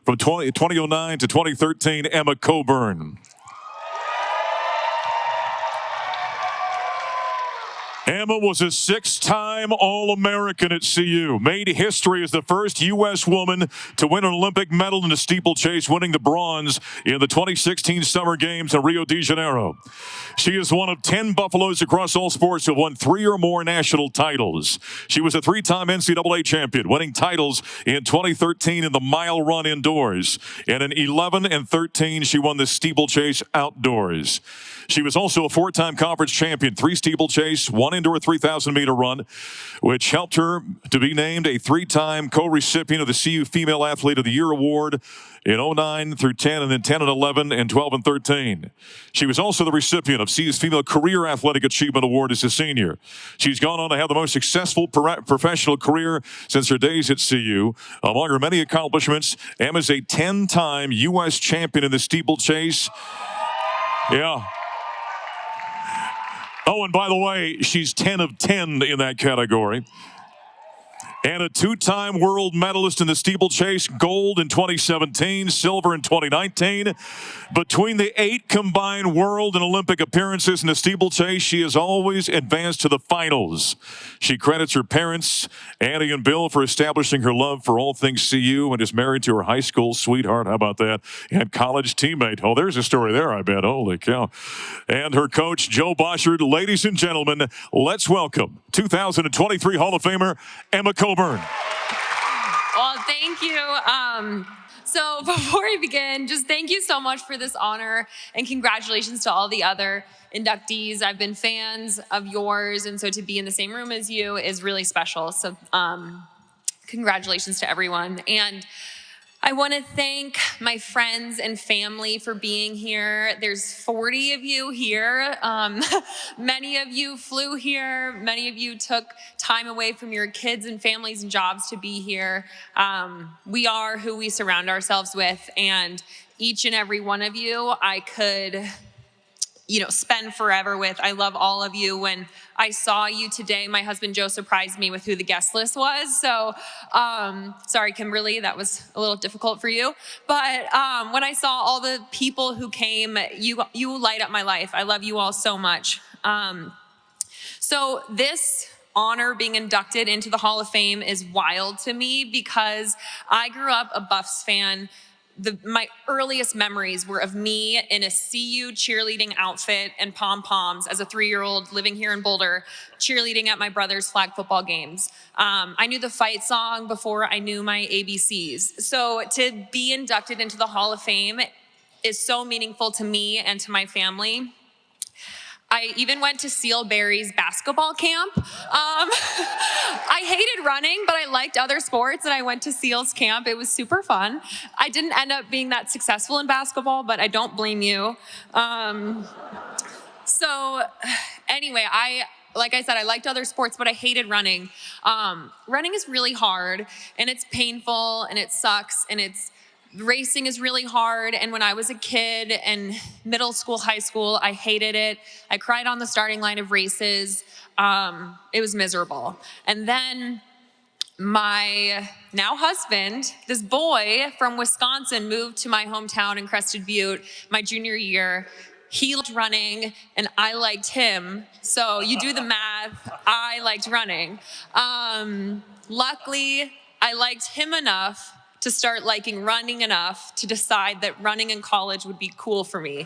From 2009 to 2013, Emma Coburn. Emma was a six-time All-American at CU, made history as the first U.S. woman to win an Olympic medal in the steeplechase, winning the bronze in the 2016 Summer Games in Rio de Janeiro. She is one of 10 Buffaloes across all sports who have won 3 or more national titles. She was a 3-time NCAA champion, winning titles in 2013 in the mile run indoors. And in 11 and 13, she won the steeplechase outdoors. She was also a 4-time conference champion, 3 steeplechase, 1 indoor 3,000-meter run, which helped her to be named a 3-time co-recipient of the CU Female Athlete of the Year Award in 09 through 10, and then 10 and 11, and 12 and 13. She was also the recipient of CU's Female Career Athletic Achievement Award as a senior. She's gone on to have the most successful professional career since her days at CU. Among her many accomplishments, Emma's a 10-time U.S. champion in the steeplechase. Yeah. Oh, and by the way, she's 10 of 10 in that category. And a 2-time world medalist in the steeplechase, gold in 2017, silver in 2019. Between the 8 combined world and Olympic appearances in the steeplechase, she has always advanced to the finals. She credits her parents, Annie and Bill, for establishing her love for all things CU, and is married to her high school sweetheart. How about that? And college teammate. Oh, there's a story there, I bet. Holy cow. And her coach, Joe Boschard. Ladies and gentlemen, let's welcome 2023 Hall of Famer, Emma Coburn. Well, thank you. So before we begin, just thank you so much for this honor, and congratulations to all the other inductees. I've been fans of yours, and so to be in the same room as you is really special. So congratulations to everyone. And I want to thank my friends and family for being here. There's 40 of you here. Many of you flew here. Many of you took time away from your kids and families and jobs to be here. We are who we surround ourselves with, and each and every one of you I could spend forever with. I love all of you. When I saw you today, my husband Joe surprised me with who the guest list was. So, sorry, Kimberly, that was a little difficult for you. But when I saw all the people who came, you light up my life. I love you all so much. So this honor, being inducted into the Hall of Fame, is wild to me because I grew up a Buffs fan. My earliest memories were of me in a CU cheerleading outfit and pom-poms as a 3-year-old living here in Boulder, cheerleading at my brother's flag football games. I knew the fight song before I knew my ABCs. So to be inducted into the Hall of Fame is so meaningful to me and to my family. I even went to Seal Berry's basketball camp. I hated running, but I liked other sports, and I went to Seal's camp. It was super fun. I didn't end up being that successful in basketball, but I don't blame you. So anyway, like I said, I liked other sports, but I hated running. Running is really hard, and it's painful, and it sucks, and racing is really hard. And when I was a kid in middle school, high school, I hated it. I cried on the starting line of races. It was miserable. And then my now husband, this boy from Wisconsin, moved to my hometown in Crested Butte my junior year. He liked running and I liked him. So you do the math, I liked running. Luckily, I liked him enough to start liking running enough to decide that running in college would be cool for me.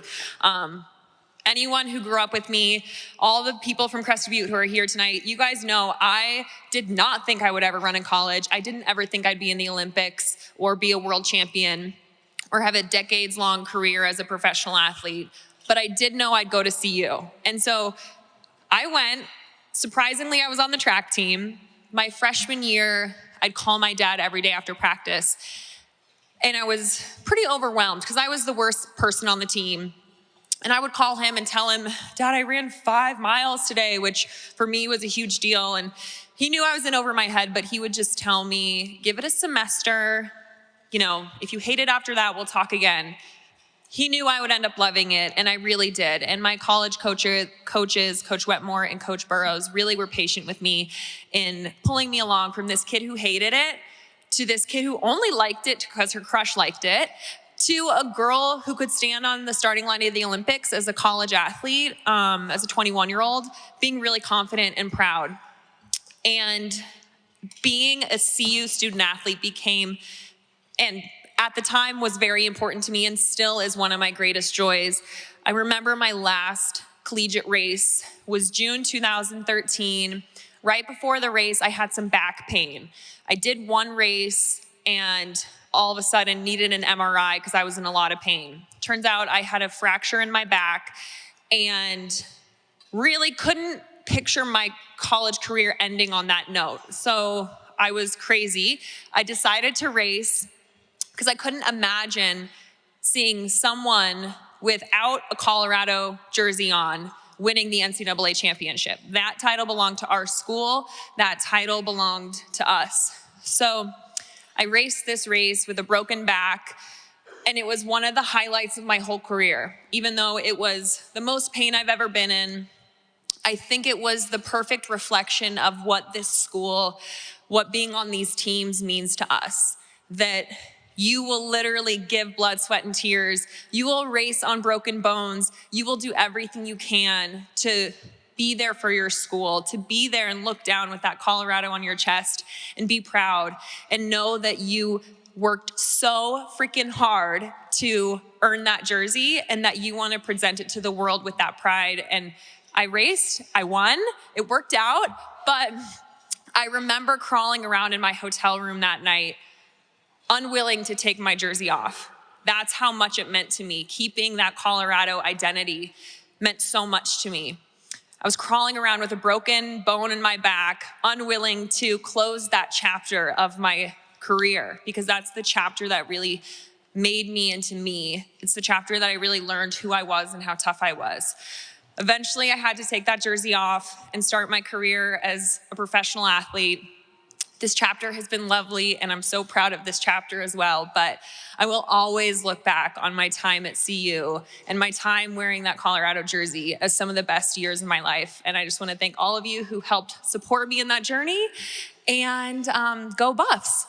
Anyone who grew up with me, all the people from Crested Butte who are here tonight, you guys know I did not think I would ever run in college. I didn't ever think I'd be in the Olympics or be a world champion or have a decades-long career as a professional athlete, but I did know I'd go to CU. And so I went. Surprisingly, I was on the track team. My freshman year, I'd call my dad every day after practice. And I was pretty overwhelmed because I was the worst person on the team. And I would call him and tell him, Dad, I ran 5 miles today, which for me was a huge deal. And he knew I was in over my head, but he would just tell me, give it a semester. If you hate it after that, we'll talk again. He knew I would end up loving it, and I really did. And my college coaches, Coach Wetmore and Coach Burrows, really were patient with me in pulling me along from this kid who hated it to this kid who only liked it because her crush liked it, to a girl who could stand on the starting line of the Olympics as a college athlete, as a 21-year-old, being really confident and proud. And being a CU student athlete became, and at the time was very important to me and still is one of my greatest joys. I remember my last collegiate race was June 2013. Right before the race, I had some back pain. I did one race and all of a sudden needed an MRI because I was in a lot of pain. Turns out I had a fracture in my back and really couldn't picture my college career ending on that note. So I was crazy. I decided to race because I couldn't imagine seeing someone without a Colorado jersey on winning the NCAA championship. That title belonged to our school. That title belonged to us. So I raced this race with a broken back, and it was one of the highlights of my whole career. Even though it was the most pain I've ever been in, I think it was the perfect reflection of what this school, what being on these teams means to us. That you will literally give blood, sweat, and tears. You will race on broken bones. You will do everything you can to be there for your school, to be there and look down with that Colorado on your chest and be proud and know that you worked so freaking hard to earn that jersey and that you want to present it to the world with that pride. And I raced, I won, it worked out, but I remember crawling around in my hotel room that night, unwilling to take my jersey off. That's how much it meant to me. Keeping that Colorado identity meant so much to me. I was crawling around with a broken bone in my back, unwilling to close that chapter of my career, because that's the chapter that really made me into me. It's the chapter that I really learned who I was and how tough I was. Eventually, I had to take that jersey off and start my career as a professional athlete. This chapter has been lovely, and I'm so proud of this chapter as well, but I will always look back on my time at CU and my time wearing that Colorado jersey as some of the best years of my life. And I just want to thank all of you who helped support me in that journey, and go Buffs.